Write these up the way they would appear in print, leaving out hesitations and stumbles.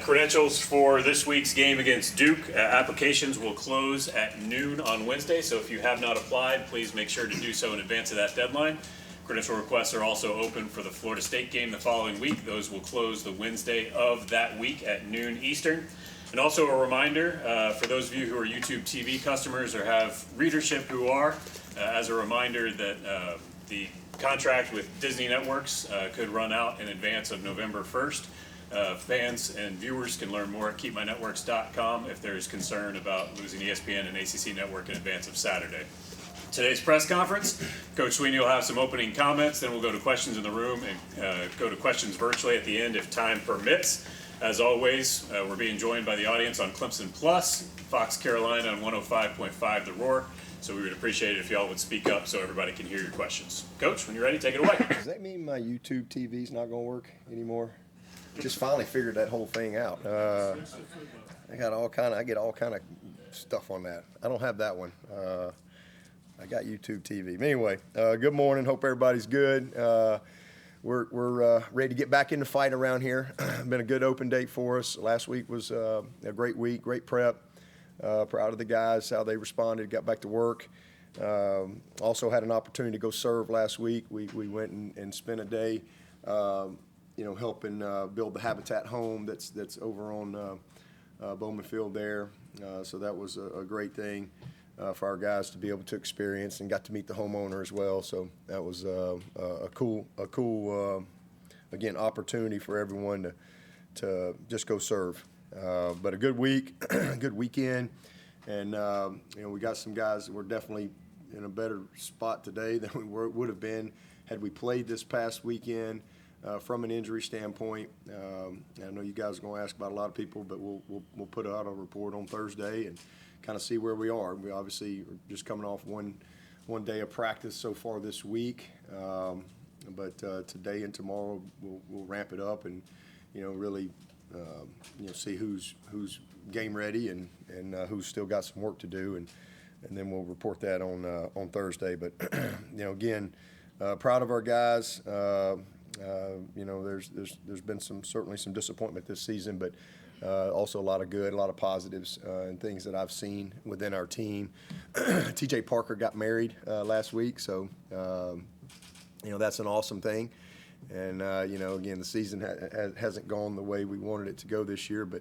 credentials for this week's game against Duke. Applications will close at noon on Wednesday, so if you have not applied, please make sure to do so in advance of that deadline. Credential requests are also open for the Florida State game the following week. Those will close the Wednesday of that week at noon Eastern. And also a reminder, for those of you who are YouTube TV customers or have readership who are, as a reminder that the contract with Disney Networks could run out in advance of November 1st. Fans and viewers can learn more at keepmynetworks.com if there is concern about losing ESPN and ACC Network in advance of Saturday. Today's press conference, Coach Swinney will have some opening comments, then we'll go to questions in the room and go to questions virtually at the end if time permits. As always, we're being joined by the audience on Clemson Plus, Fox Carolina on 105.5 The Roar. So we would appreciate it if y'all would speak up so everybody can hear your questions. Coach, when you're ready, take it away. Does that mean my YouTube TV's not going to work anymore? Just finally figured that whole thing out. I get all kind of stuff on that. I don't have that one. I got YouTube TV. But anyway, good morning. Hope everybody's good. We're ready to get back in the fight around here. Been a good open date for us. Last week was a great week, great prep. Proud of the guys, how they responded, got back to work. Also had an opportunity to go serve last week. We went and spent a day, helping build the Habitat home that's over on Bowman Field there. So that was a great thing for our guys to be able to experience, and got to meet the homeowner as well. So that was a cool again, opportunity for everyone to just go serve. But a good week, good weekend, and we got some guys that were definitely in a better spot today than we would have been had we played this past weekend from an injury standpoint. I know you guys are going to ask about a lot of people, but we'll put out a report on Thursday and kind of see where we are. We obviously are just coming off one day of practice so far this week, but today and tomorrow we'll ramp it up and really. See who's game ready and who's still got some work to do, and then we'll report that on Thursday. But again, proud of our guys. There's been certainly some disappointment this season, but also a lot of good, a lot of positives and things that I've seen within our team. TJ Parker got married last week, so that's an awesome thing. And, again, the season hasn't gone the way we wanted it to go this year. But,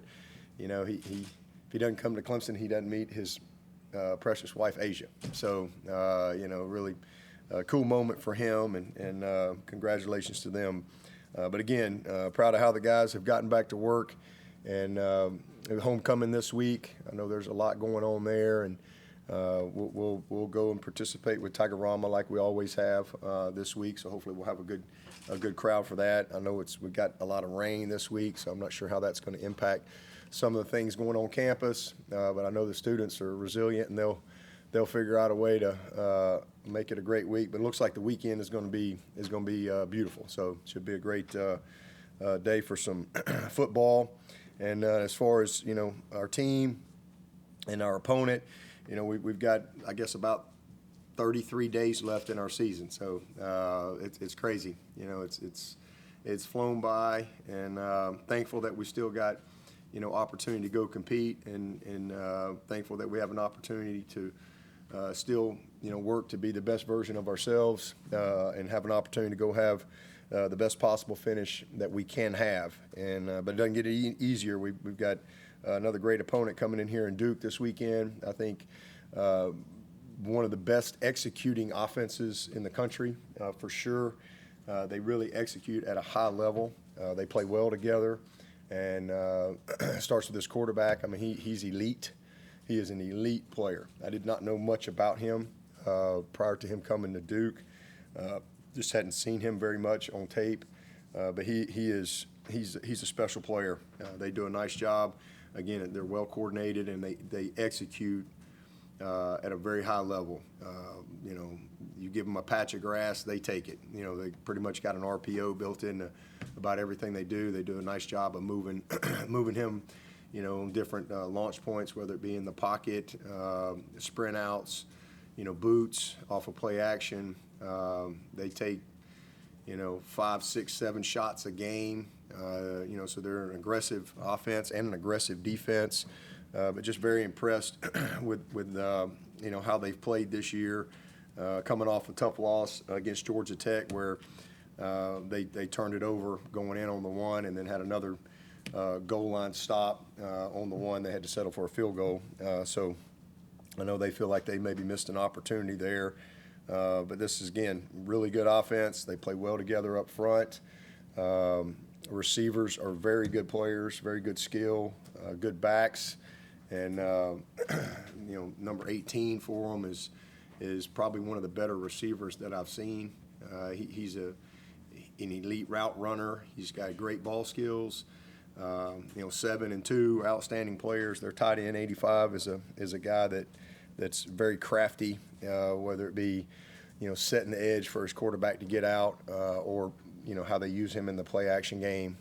if he doesn't come to Clemson, he doesn't meet his precious wife, Asia. So, really a cool moment for him, and congratulations to them. But, again, proud of how the guys have gotten back to work. And homecoming this week, I know there's a lot going on there. And we'll go and participate with Tigerama like we always have this week. So hopefully we'll have a good crowd for that. I know we got a lot of rain this week, so I'm not sure how that's going to impact some of the things going on campus. But I know the students are resilient, and they'll figure out a way to make it a great week. But it looks like the weekend is going to be beautiful. So it should be a great day for some football. And as far as our team and our opponent, we've got, I guess, about 33 days left in our season, so it's crazy. It's flown by, and thankful that we still got opportunity to go compete, and thankful that we have an opportunity to still work to be the best version of ourselves, and have an opportunity to go have the best possible finish that we can have. And but it doesn't get any easier. We've got another great opponent coming in here in Duke this weekend. I think one of the best executing offenses in the country, for sure. They really execute at a high level. They play well together, and starts with this quarterback. I mean, he's elite. He is an elite player. I did not know much about him prior to him coming to Duke. Just hadn't seen him very much on tape, but he's a special player. They do a nice job. Again, they're well coordinated, and they execute at a very high level. You give them a patch of grass, they take it. They pretty much got an RPO built into about everything they do. They do a nice job of moving him, on different launch points, whether it be in the pocket, sprint outs, boots off of play action. They take, 5, 6, 7 shots a game, So they're an aggressive offense and an aggressive defense, but just very impressed with how they've played this year, coming off a tough loss against Georgia Tech where they turned it over going in on the one and then had another goal line stop on the one. They had to settle for a field goal. So I know they feel like they maybe missed an opportunity there. But this is, again, really good offense. They play well together up front. Receivers are very good players, very good skill, good backs. And, number 18 for them is probably one of the better receivers that I've seen. He's an elite route runner. He's got great ball skills. 7 and 2 outstanding players. Their tight end 85 is a guy that's very crafty, whether it be setting the edge for his quarterback to get out, or how they use him in the play action game.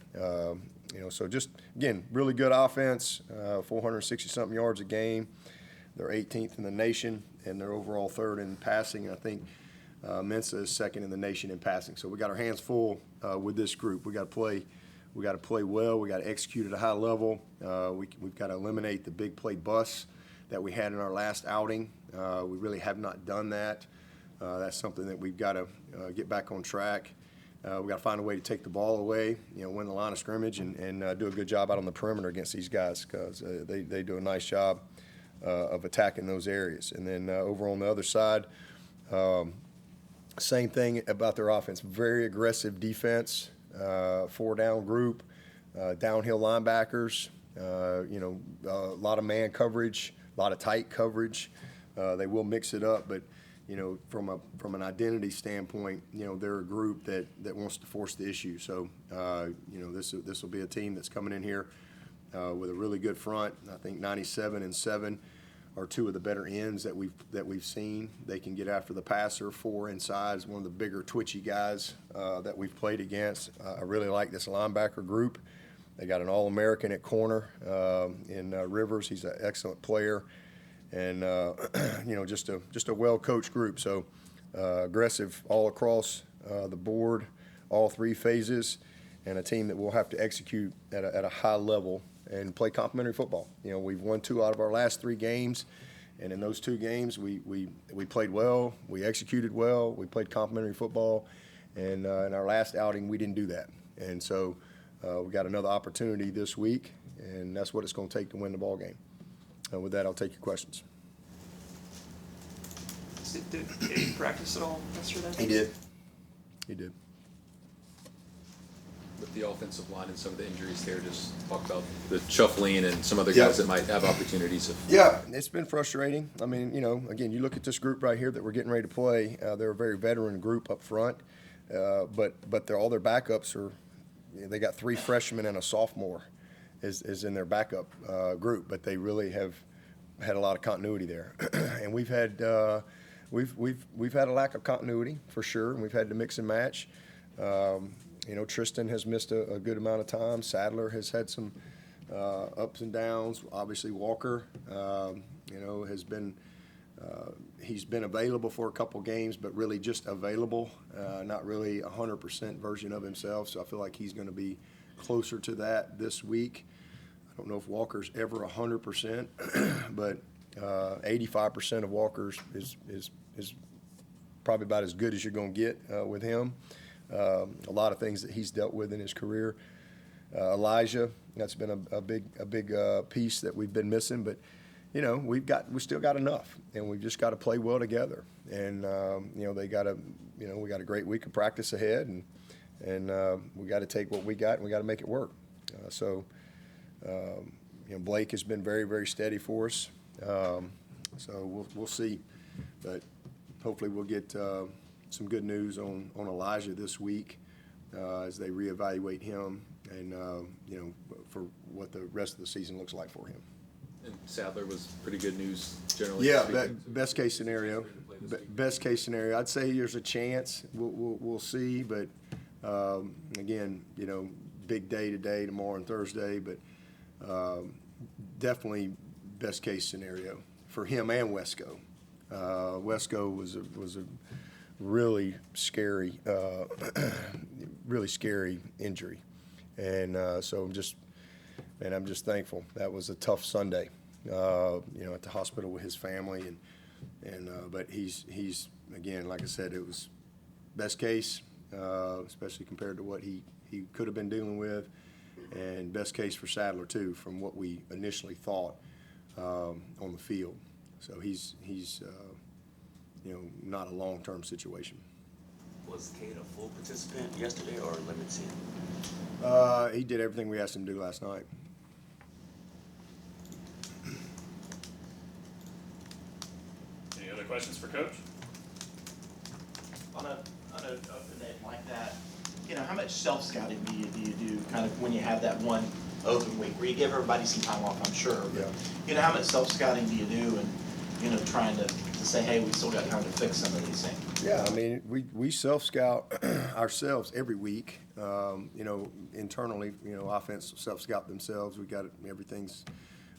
So just again, really good offense, 460 something yards a game. They're 18th in the nation, and they're overall 3rd in passing. And I think Mensa is 2nd in the nation in passing. So we got our hands full with this group. We got to play. We got to play well. We got to execute at a high level. We've got to eliminate the big play bus that we had in our last outing. We really have not done that. That's something that we've got to get back on track. We've got to find a way to take the ball away, win the line of scrimmage, and do a good job out on the perimeter against these guys, because they do a nice job of attacking those areas. And then over on the other side, same thing about their offense. Very aggressive defense, 4-down group, downhill linebackers, a lot of man coverage, a lot of tight coverage. They will mix it up, but from an identity standpoint, they're a group that wants to force the issue. So, this will be a team that's coming in here with a really good front. I think 97 and 7 are 2 of the better ends that we've seen. They can get after the passer. 4 inside is one of the bigger twitchy guys that we've played against. I really like this linebacker group. They got an All-American at corner in Rivers. He's an excellent player. And just a well-coached group. So aggressive all across the board, all 3 phases, and a team that will have to execute at a high level and play complementary football. We've won 2 out of our last 3 games, and in those 2 games we played well, we executed well, we played complementary football, and in our last outing we didn't do that. And so we got another opportunity this week, and that's what it's going to take to win the ball game. With that, I'll take your questions. Did he practice at all yesterday? He did. He did. With the offensive line and some of the injuries there, just talk about the shuffling and some other guys that might have opportunities. Yeah, it's been frustrating. I mean, again, you look at this group right here that we're getting ready to play. They're a very veteran group up front, but all their backups are. They got 3 freshmen and a sophomore is in their backup group, but they really have had a lot of continuity there. And we've had we've had a lack of continuity for sure, and we've had to mix and match. Tristan has missed a good amount of time. Sadler has had some ups and downs. Obviously, Walker, has been he's been available for a couple games, but really just available, not really 100% version of himself. So I feel like he's going to be closer to that this week. I don't know if Walker's ever 100%, but 85% of Walker's is probably about as good as you're going to get with him. A lot of things that he's dealt with in his career. Elijah, that's been a big piece that we've been missing, but we still got enough, and we've just got to play well together. And we got a great week of practice ahead, and we got to take what we got and we got to make it work. Blake has been very, very steady for us. So we'll see, but hopefully we'll get some good news on Elijah this week as they reevaluate him and for what the rest of the season looks like for him. And Sadler was pretty good news generally. Yeah, best case scenario. Best case scenario. I'd say there's a chance. We'll see, but again, big day today, tomorrow, and Thursday, but definitely best case scenario for him and Wesco. Wesco was a really scary injury, So I'm just thankful. That was a tough Sunday, at the hospital with his family, but he's again, like I said, it was best case, especially compared to what he could have been dealing with, and best case for Sadler too, from what we initially thought on the field. So he's not a long-term situation. Was Cade a full participant yesterday or limited? He did everything we asked him to do last night. Any other questions for Coach? On a day like that, how much self-scouting do you do kind of when you have that one open week where you give everybody some time off, I'm sure. But, how much self-scouting do you do and, trying to say, hey, we still got time to fix some of these things? Yeah, I mean, we self-scout ourselves every week. Internally, offense self-scout themselves. We got everything's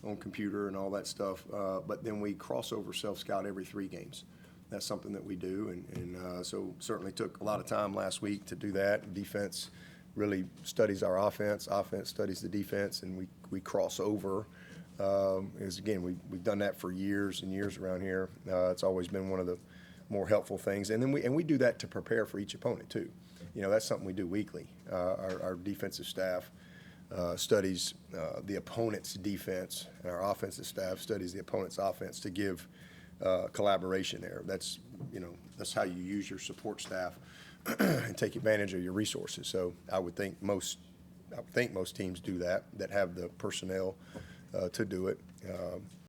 on computer and all that stuff. But then we crossover self-scout every 3 games. That's something that we do, and so certainly took a lot of time last week to do that. Defense really studies our offense. Offense studies the defense, and we cross over. Again, we've done that for years and years around here. It's always been one of the more helpful things, and then we do that to prepare for each opponent too. That's something we do weekly. Our defensive staff studies the opponent's defense, and our offensive staff studies the opponent's offense to give collaboration there. That's how you use your support staff and take advantage of your resources. So I would think most teams do that have the personnel to do it.